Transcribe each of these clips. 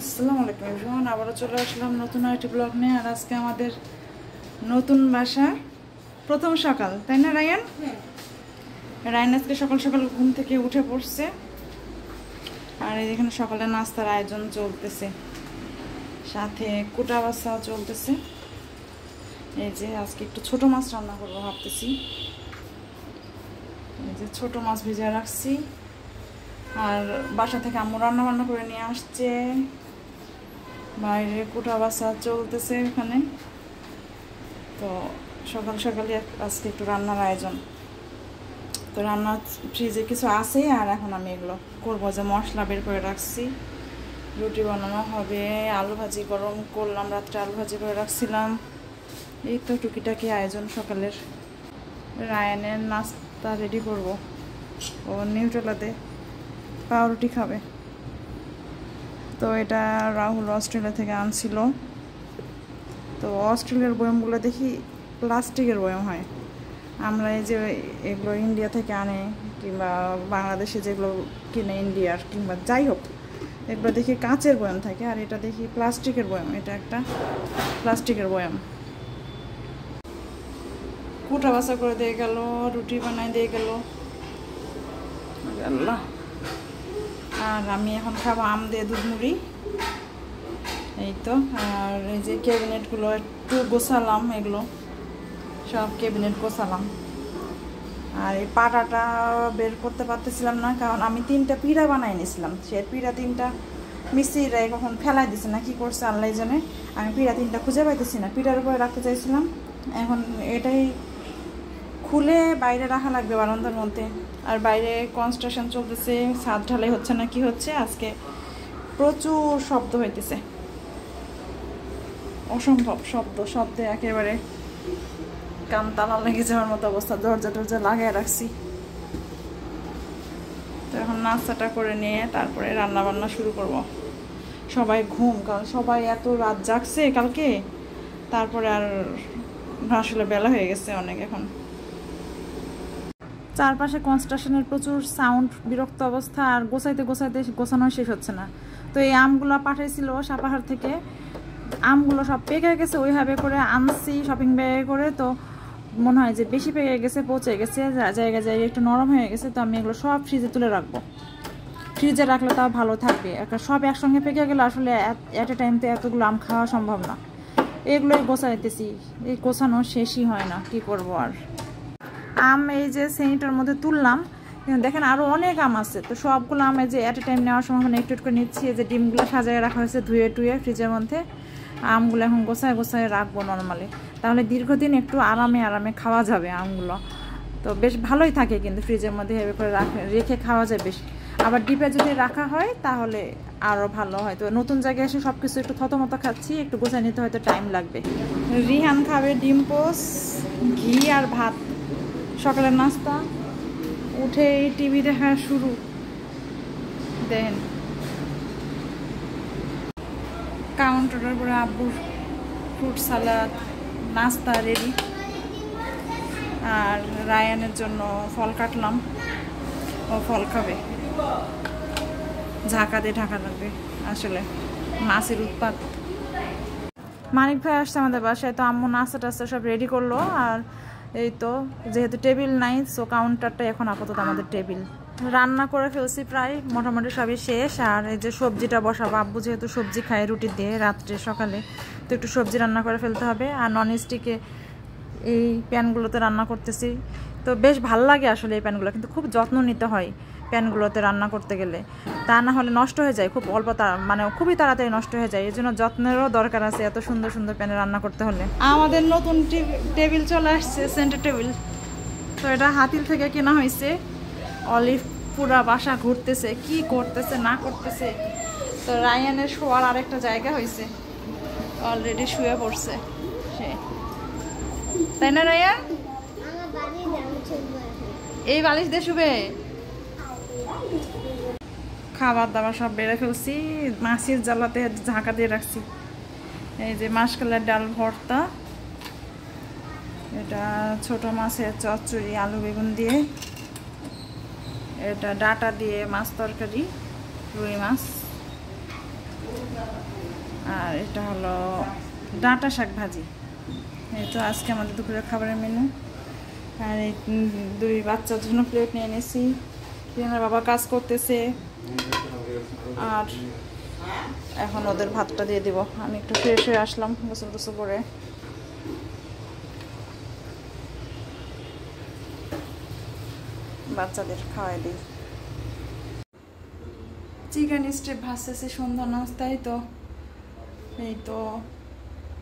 আসসালামু আলাইকুম এভরিওয়ান, আবারও চলে আসলাম নতুন আরেকটি ব্লগ নিয়ে। আর আজকে আমাদের নতুন বাসা প্রথম সকাল, তাই না রায়ান? রায়ান আজকে সকাল সকাল ঘুম থেকে উঠে পড়ছে। আর এখানে সকালে নাস্তার আয়োজন চলতেছে, সাথে কুটা বাসাও চলতেছে। এই যে আজকে একটু ছোট মাছ রান্না করবো ভাবতেছি। এই যে ছোট মাছ ভেজে রাখছি। আর বাসা থেকে আম্মু রান্না বান্না করে নিয়ে আসছে। বাইরে কুটা বাসা চলতেছে এখানে। তো সকাল সকালে আজকে একটু রান্নার আয়োজন। তো রান্না ফ্রিজে কিছু আছে, আর এখন আমি এগুলো করবো। যে মশলা বের করে রাখছি, রুটি বানানো হবে, আলু ভাজি গরম করলাম, রাত্রে আলু ভাজি করে রাখছিলাম। এই তো টুকিটাকি আয়োজন সকালের। রায়ানের নাস্তা রেডি করব, ও নিউট্রেলাতে পাউরুটি খাবে। তো এটা রাহুল অস্ট্রেলিয়া থেকে আনছিল। তো অস্ট্রেলিয়ার বয়মগুলো দেখি প্লাস্টিকের বয়ম হয়। আমরা এই যে এগুলো ইন্ডিয়া থেকে আনে, কিংবা বাংলাদেশে যেগুলো কিনে ইন্ডিয়ার, কিংবা যাই হোক, এগুলো দেখি কাঁচের বয়ম থাকে, আর এটা দেখি প্লাস্টিকের বয়ম। এটা একটা প্লাস্টিকের বয়ম। কুটা বাসা করে দিয়ে গেল, রুটি বানাই দিয়ে গেল। আল্লাহ। আর আমি এখন খাবো আম দিয়ে দুধ মুড়ি। এই তো। আর এই যে ক্যাবিনেটগুলো একটু গোছালাম, এগুলো সব ক্যাবিনেট গোছালাম। আর এই পাটাটা বের করতে পারতেছিলাম না, কারণ আমি 3টা পিঠা বানাই নিয়েছিলাম। সে পিঠা 3টা মিস্ত্রিরা কখন ফেলাই দিছে না কি করছে আল্লাহ জানে। আমি পিঠা 3টা খুঁজে পাইতেছি না, পিঠার উপরে রাখতে চাইছিলাম। এখন এটাই খুলে বাইরে রাখা লাগবে বারান্দার মধ্যে। আর বাইরে কনস্ট্রাকশন চলতেছে, ছাদ ঢালাই হচ্ছে না কি হচ্ছে, আজকে প্রচুর শব্দ হইতেছে, অসম্ভব শব্দে একেবারে কান তালা লেগে যাওয়ার মতো অবস্থা। দরজা টরজা লাগিয়ে রাখছি। তো এখন নাস্তাটা করে নিয়ে তারপরে রান্না বান্না শুরু করব। সবাই ঘুম, কারণ সবাই এত রাত জাগছে কালকে। তারপরে আর আসলে বেলা হয়ে গেছে অনেক। এখন চারপাশে কনস্ট্রাকশনের প্রচুর সাউন্ড, বিরক্ত অবস্থা। আর গোছাইতে গোছানো শেষ হচ্ছে না। তো এই আমগুলো পাঠাইছিল সাপাহার থেকে, আমগুলো সব পেকে গেছে। ওইভাবে করে আনছি শপিং ব্যাগে করে। তো মনে হয় যে বেশি পেকে গেছে, পচে গেছে, জায়গায় একটু নরম হয়ে গেছে। তো আমি এগুলো সব ফ্রিজে তুলে রাখবো। ফ্রিজে রাখলে তাও ভালো থাকবে। সব একসঙ্গে পেকে গেলে আসলে অ্যাট এ টাইমতে এতগুলো আম খাওয়া সম্ভব না। এগুলোই গোছাইতেছি, এই গোছানো শেষই হয় না, কি করব আর। আম এই যে সেনিটার মধ্যে তুললাম, দেখেন আরও অনেক আম আছে। তো সবগুলো আমে যে অ্যাট এ টাইম নেওয়ার সময় একটু একটু নিচ্ছি। যে ডিমগুলো সাজিয়ে রাখা হয়েছে ধুয়ে টুয়ে ফ্রিজের মধ্যে। আমগুলো এখন গোছায় রাখবো নর্মালি, তাহলে দীর্ঘদিন একটু আরামে খাওয়া যাবে আমগুলো। তো বেশ ভালোই থাকে কিন্তু ফ্রিজের মধ্যে এভাবে করে রেখে খাওয়া যায় বেশ। আবার ডিপে যদি রাখা হয় তাহলে আরও ভালো হয়। তো নতুন জায়গায় এসে সব কিছু একটু থতমত খাচ্ছি, একটু গোছায় নিতে হয়তো টাইম লাগবে। রিহান খাবে ডিম পোস, ঘি আর ভাত। সকালের নাস্তা, উঠে টিভি দেখা শুরু। দেন কাউন্টারের উপরে আব্বুর ফ্রুট সালাদ নাস্তা রেডি। আর রায়ানের জন্য ফল কাটলাম, ও ফল খাবে। ঝাঁকা দিয়ে ঢাকা লাগবে, আসলে মাছের উৎপাত। মানিক ভাই আসছে আমাদের বাসায়। তো আম্মু নাস্তা টাস্তা সব রেডি করলো। আর এই তো যেহেতু টেবিল নাই, সো কাউন্টারটা এখন আপাতত আমাদের টেবিল। রান্না করে ফেলছি প্রায়, মোটামুটি সবই শেষ। আর এই যে সবজিটা বসাবো, আব্বু যেহেতু সবজি খায় রুটি দিয়ে রাত্রে সকালে, তো একটু সবজি রান্না করে ফেলতে হবে। আর নন স্টিকে এই প্যানগুলোতে রান্না করতেছি। তো বেশ ভালো লাগে আসলে এই প্যানগুলো, কিন্তু খুব যত্ন নিতে হয় প্যানগুলোতে রান্না করতে গেলে, তা না হলে নষ্ট হয়ে যায় খুব অল্প, মানে খুবই তাড়াতাড়ি নষ্ট হয়ে যায়। এই জন্য যত্নেরও দরকার আছে এত সুন্দর সুন্দর প্যানে রান্না করতে হলে। আমাদের নতুন টেবিল চলে আসছে, সেন্টার টেবিল। তো এটা হাতিল থেকে কেনা হয়েছে। অলিভ পুরা বাসা ঘুরতেছে, কি করতেছে না করতেছে। তো রায়ানের শোয়ার আরেকটা জায়গা হয়েছে, অলরেডি শুয়ে পড়ছে সে, তাই না রায়ান? এই বালিশ দিয়ে শুবে। খাবার দাবার সব বেড়ে ফেলছি, মাছের জ্বালাতে ঝাঁকা দিয়ে রাখছি। এই যে মাসকালের ডাল ভর্তা, এটা ছোট মাছের চচ্চড়ি আলু বেগুন দিয়ে, এটা ডাটা দিয়ে মাছ তরকারি, রুই মাছ, আর এটা হলো ডাঁটা শাক ভাজি। এই তো আজকে আমাদের দুপুরের খাবারের মেনু। আর এই 2 বাচ্চার জন্য প্লেট নিয়ে এনেছি। রিহানার বাবা কাজ করতেছে, আর এখন ওদের ভাতটা দিয়ে দিব। আমি একটু ফ্রেশ হয়ে আসলাম গোসল টোসল করে। বাচ্চাদের খাওয়াই দিই। চিকেন স্ট্রিপ ভাজতেছি সন্ধ্যা নাস্তায়। তো এই তো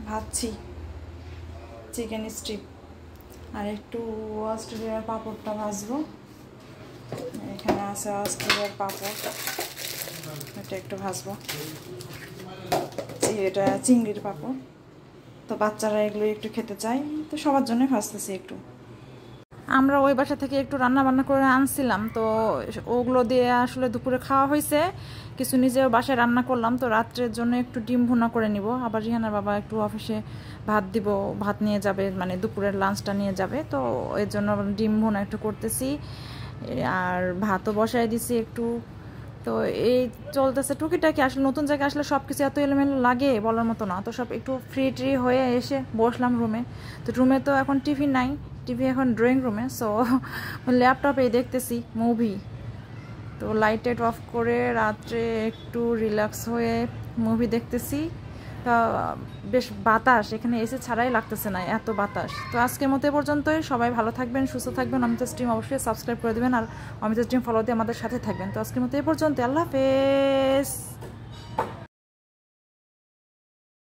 ভাজছি চিকেন স্ট্রিপ, আর একটু অস্ট্রেলিয়ার পাঁপড়টা ভাজবো। এখানে আছে অস্ট্রেলিয়ার পাঁপড়, এটা একটু ভাজবো। এটা চিংড়ির পাঁপড়, তো বাচ্চারা এগুলো একটু খেতে চায়, তো সবার জন্য ভাজতেছি একটু। আমরা ওই বাসা থেকে একটু রান্না বান্না করে আনছিলাম, তো ওগুলো দিয়ে আসলে দুপুরে খাওয়া হয়েছে। কিছু নিজেও বাসায় রান্না করলাম, তো রাত্রের জন্য একটু ডিম ভুনা করে নিব। আবার রিহানার বাবা একটু অফিসে ভাত দিব, ভাত নিয়ে যাবে, মানে দুপুরের লাঞ্চটা নিয়ে যাবে, তো এর জন্য ডিম ভুনা একটু করতেছি। আর ভাতও বসায় দিছি একটু। তো এই চলতেছে টুকিটাকি। আসলে নতুন জায়গায় আসলে সব কিছু এত এলোমেলো লাগে বলার মতো না। তো সব একটু ফ্রি ট্রি হয়ে এসে বসলাম রুমে। তো রুমে তো এখন টিভি নাই, টিভি এখন ড্রয়িং রুমে। সো ল্যাপটপেই দেখতেছি মুভি। তো লাইট অফ করে রাত্রে একটু রিল্যাক্স হয়ে মুভি দেখতেছি। তা বেশ বাতাস, এখানে এসে ছাড়াই লাগতেছে না, এত বাতাস। তো আজকের মতো এ পর্যন্তই। সবাই ভালো থাকবেন, সুস্থ থাকবেন। অমিতা স্ট্রিম অবশ্যই সাবস্ক্রাইব করে দেবেন, আর অমিতা স্ট্রিম ফলো দিয়ে আমাদের সাথে থাকবেন। তো আজকের মতো এ পর্যন্ত, আল্লাহ হাফেজ।